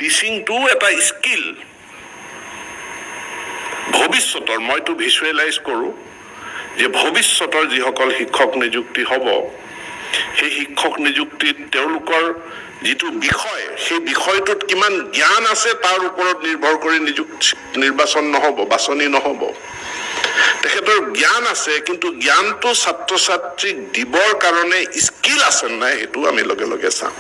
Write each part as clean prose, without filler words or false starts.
টিচিংটো এটা স্কিল ভৱিষ্যতৰ মইতো ভিজুৱেলাইজ কৰোঁ যে ভৱিষ্যতৰ যিসকল শিক্ষক নিযুক্তি হ'ব সেই শিক্ষক নিযুক্তিত তেওঁলোকৰ যিটো বিষয় সেই বিষয়টোত কিমান জ্ঞান আছে তাৰ ওপৰত নিৰ্ভৰ কৰি নিৰ্বাচন নহ'ব বাছনি নহ'ব তেখেতৰ জ্ঞান আছে কিন্তু জ্ঞানটো ছাত্ৰ ছাত্ৰীক দিবৰ কাৰণে স্কিল আছে নাই সেইটো আমি লগে লগে চাম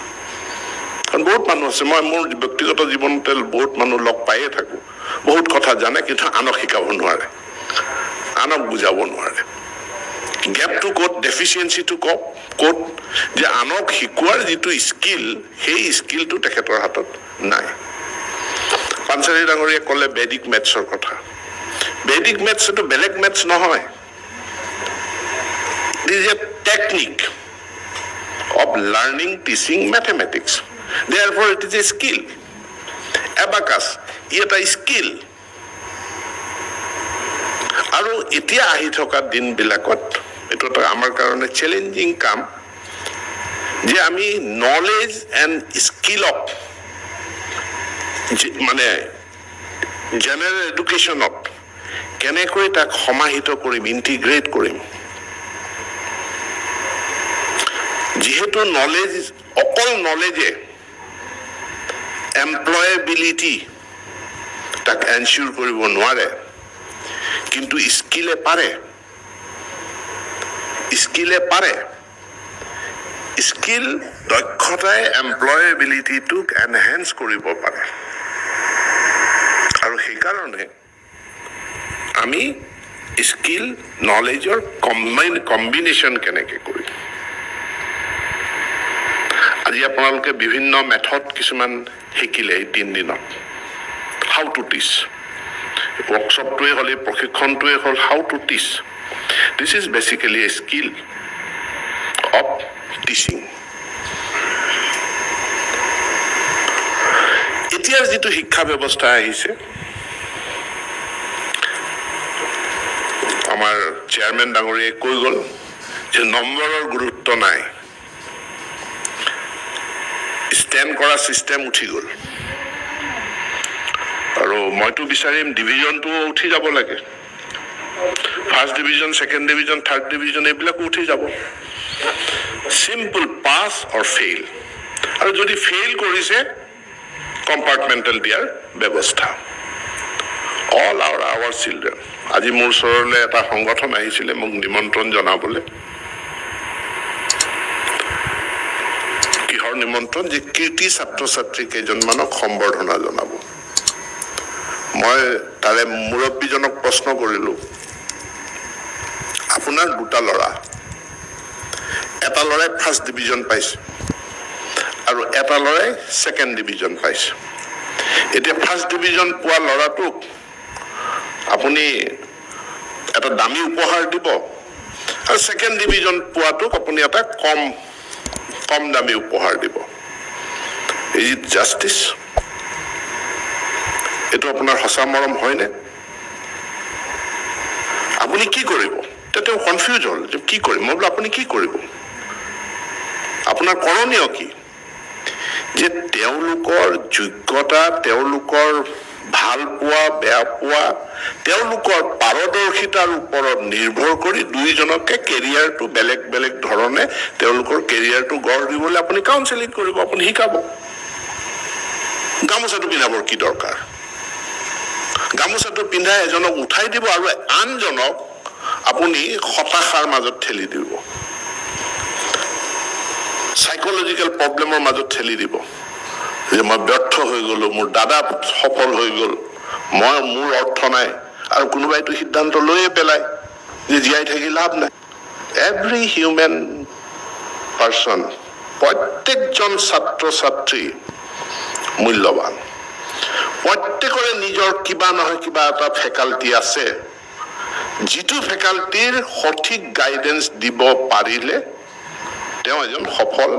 কাৰণ বহুত মানুহ আছে মই মোৰ ব্যক্তিগত জীৱনতে বহুত মানুহ লগ পায়ে থাকোঁ বহুত কথা জানে কিন্তু আনক শিকাব নোৱাৰে আনক বুজাব নোৱাৰে গেপটো ক'ত ডেফিচিয়েঞ্চিটো ক'ত যে আনক শিকোৱাৰ যিটো স্কিল সেই স্কিলটো তেখেতৰ হাতত নাই পাঞ্চালী ডাঙৰীয়াই ক'লে বেদিক মেথছৰ কথা বেদিক মেথছ এইটো বেলেগ মেথছ নহয় it is a technique of learning teaching mathematics therefore it is a skill abacus এটা স্কিল আৰু এতিয়া আহি থকা দিনবিলাকত এইটো এটা আমাৰ কাৰণে চ্যালেঞ্জিং কাম যে আমি নলেজ এণ্ড স্কিল অফ মানে জেনাৰেল এডুকেশ্যনত কেনেকৈ তাক সমাহিত কৰিম ইণ্টিগ্ৰেট কৰিম যিহেতু নলেজ অকল নলেজে এমপ্লয়েবিলিটি তাক এনচিউৰ কৰিব নোৱাৰে কিন্তু স্কিলে পাৰে স্কিল দক্ষতাই এমপ্লয়েবিলিটিটোক এনহেন্স কৰিব পাৰে আৰু সেইকাৰণে আমি স্কিল নলেজৰ কম্বিনেশ্যন কেনেকৈ কৰিম আজি আপোনালোকে বিভিন্ন মেথড কিছুমান শিকিলে এই 3 দিনত হাউ টু টিচ ৱৰ্কশ্বপটোৱে হ'লে প্ৰশিক্ষণটোৱে হ'ল how to teach this is basically A skill of teaching এতিয়াৰ যিটো শিক্ষা ব্যৱস্থা আহিছে আমাৰ চেয়াৰমেন ডাঙৰীয়াই কৈ গ'ল যে নম্বৰৰ গুৰুত্ব নাই ষ্টেণ্ড কৰা চিষ্টেম উঠি গ'ল আৰু মইতো বিচাৰিম ডিভিজনটো উঠি যাব লাগে first division second division third division এইবিলাকো উঠি যাব চিম্পল পাছ অৰ ফেইল আৰু যদি ফেইল কৰিছে কম্পাৰ্টমেণ্টেল দিয়াৰ ব্যৱস্থা অল আৱাৰ চিলড্ৰেন আজি মোৰ ওচৰলৈ এটা সংগঠন আহিছিলে মোক নিমন্ত্ৰণ জনাবলৈ কিহৰ নিমন্ত্ৰণ যে কীৰ্তি ছাত্ৰ ছাত্ৰী কেইজনমানক সম্বৰ্ধনা জনাব মই তাৰে মুৰব্বীজনক প্ৰশ্ন কৰিলোঁ আপোনাৰ 2টা ল'ৰা এটা ল'ৰাই ফাৰ্ষ্ট ডিভিজন পাইছে আৰু এটা ল'ৰাই ছেকেণ্ড ডিভিজন পাইছে এতিয়া ফাৰ্ষ্ট ডিভিজন পোৱা ল'ৰাটোক আপুনি এটা দামী উপহাৰ দিব আৰু ছেকেণ্ড ডিভিজন পোৱাটোক আপুনি এটা কম দামী উপহাৰ দিব ইজ ইট জাষ্টিছ এইটো আপোনাৰ সঁচা মৰম হয়নে আপুনি কি কৰিব তেওঁ কনফিউজ হ'ল যে কি কৰিম মই বোলো আপুনি কি কৰিব আপোনাৰ কৰণীয় কি যে তেওঁলোকৰ যোগ্যতা তেওঁলোকৰ ভাল পোৱা বেয়া পোৱা তেওঁলোকৰ পাৰদৰ্শিতাৰ ওপৰত নিৰ্ভৰ কৰি দুইজনকে কেৰিয়াৰটো বেলেগ বেলেগ ধৰণে তেওঁলোকৰ কেৰিয়াৰটো গঢ় দিবলৈ আপুনি কাউন্সেলিং কৰিব আপুনি শিকাব গামোচাটো পিন্ধাবৰ কি দৰকাৰ গামোচাটো পিন্ধাই এজনক উঠাই দিব আৰু আনজনক আপুনি হতাশাৰ মাজত ঠেলি দিব সাইকোলজিক্যাল প্ৰব্লেমৰ মাজত ঠেলি দিব যে মই ব্যৰ্থ হৈ গ'লো মোৰ দাদা সফল হৈ গ'ল মোৰ অৰ্থ নাই আৰু কোনোবাইতো সিদ্ধান্ত লৈয়ে পেলায় যে জীয়াই থাকি লাভ নাই এভৰি হিউমেন পাৰ্চন প্ৰত্যেকজন ছাত্ৰ ছাত্ৰী মূল্যৱান প্ৰত্যেকৰে নিজৰ কিবা নহয় কিবা এটা ফেকাল্টি আছে যিটো ফেকাল্টিৰ সঠিক গাইডেন্স দিব পাৰিলে তেওঁ এজন সফল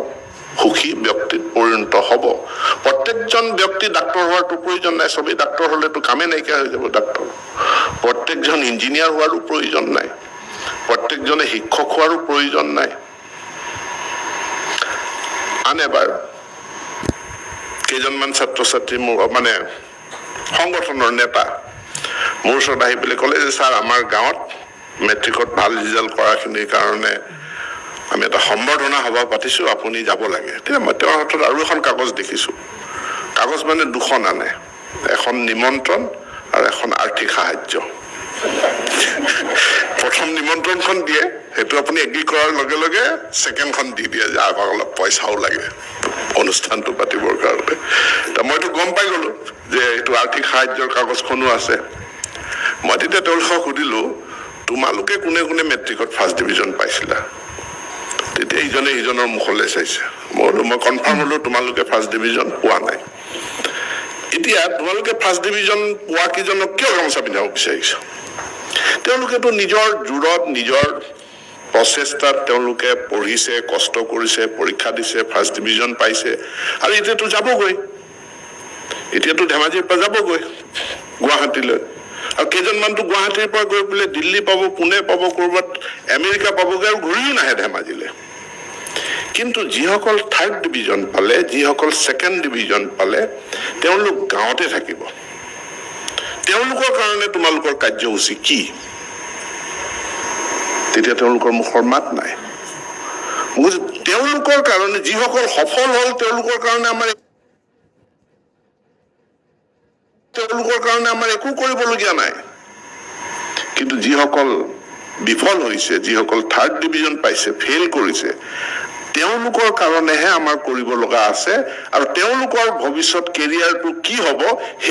সুখী ব্যক্তিত পৰিণত হ'ব প্ৰত্যেকজন ব্যক্তি ডাক্তৰ হোৱাটো প্ৰয়োজন নাই সবেই ডাক্তৰ হ'লেতো কামে নাইকিয়া হৈ যাব ডাক্তৰ প্ৰত্যেকজন ইঞ্জিনিয়াৰ হোৱাৰো প্ৰয়োজন নাই প্ৰত্যেকজনে শিক্ষক হোৱাৰো প্ৰয়োজন নাই আন এবাৰ কেইজনমান ছাত্ৰ ছাত্ৰী মোৰ মানে সংগঠনৰ নেতা মোৰ ওচৰত আহি পেলাই ক'লে যে ছাৰ আমাৰ গাঁৱত মেট্ৰিকত ভাল ৰিজাল্ট কৰাখিনিৰ কাৰণে আমি এটা সম্বৰ্ধনা সভা পাতিছোঁ, আপুনি যাব লাগে। তেতিয়া মই তেওঁৰ হাতত আৰু এখন কাগজ দেখিছোঁ। কাগজ মানে দুখন আনে, এখন নিমন্ত্ৰণ আৰু এখন আৰ্থিক সাহায্য। প্ৰথম নিমন্ত্ৰণখন দিয়ে, সেইটো আপুনি এগ্ৰি কৰাৰ লগে লগে ছেকেণ্ডখন দি দিয়ে যে আমাক অলপ পইচাও লাগে অনুষ্ঠানটো পাতিবৰ কাৰণে। মইতো গম পাই গ'লো যে এইটো আৰ্থিক সাহায্যৰ কাগজখনো আছে। মই তেতিয়া তেওঁলোকক সুধিলোঁ, তোমালোকে কোনে কোনে মেট্ৰিকত ফাৰ্ষ্ট ডিভিজন পাইছিলা? তেতিয়া ইজনে সিজনৰ মুখলৈ চাইছে। মই কনফাৰ্ম হ'লো তোমালোকে ফাৰ্ষ্ট ডিভিজন পোৱা নাই। এতিয়া তোমালোকে ফাৰ্ষ্ট ডিভিজন পোৱা কেইজনক কিয় গামোচা পিন্ধাব বিচাৰিছা? তেওঁলোকেতো নিজৰ জোৰত নিজৰ প্ৰচেষ্টাত তেওঁলোকে পঢ়িছে, কষ্ট কৰিছে, পৰীক্ষা দিছে, ফাৰ্ষ্ট ডিভিজন পাইছে, আৰু এতিয়াতো যাবগৈ, এতিয়াতো ধেমাজিৰ পৰা যাবগৈ গুৱাহাটীলৈ, আৰু কেইজনমানতো গুৱাহাটীৰ পৰা গৈ পেলাই দিল্লী পাব, পুনে পাব, ক'ৰবাত আমেৰিকা পাবগৈ, আৰু ঘূৰিও নাহে ধেমাজিলৈ। কিন্তু যিসকল থাৰ্ড ডিভিজন পালে, যিসকল ছেকেণ্ড ডিভিজন পালে, তেওঁলোক গাঁৱতে থাকিব। তেওঁলোকৰ কাৰণে তোমালোকৰ কাৰ্যসূচী কি? তেতিয়া তেওঁলোকৰ মুখৰ মাত নাই। তেওঁলোকৰ কাৰণে, যিসকল সফল হ'ল তেওঁলোকৰ কাৰণে আমাৰ একো কৰিবলগীয়া নাই। কিন্তু যিসকল বিফল হৈছে, যিসকল থাৰ্ড ডিভিজন পাইছে, ফেইল কৰিছে, তেওঁলোকৰ কাৰণেহে আমাৰ কৰিব লগা আছে, আৰু তেওঁলোকৰ ভৱিষ্যত কেৰিয়াৰটো কি হ'ব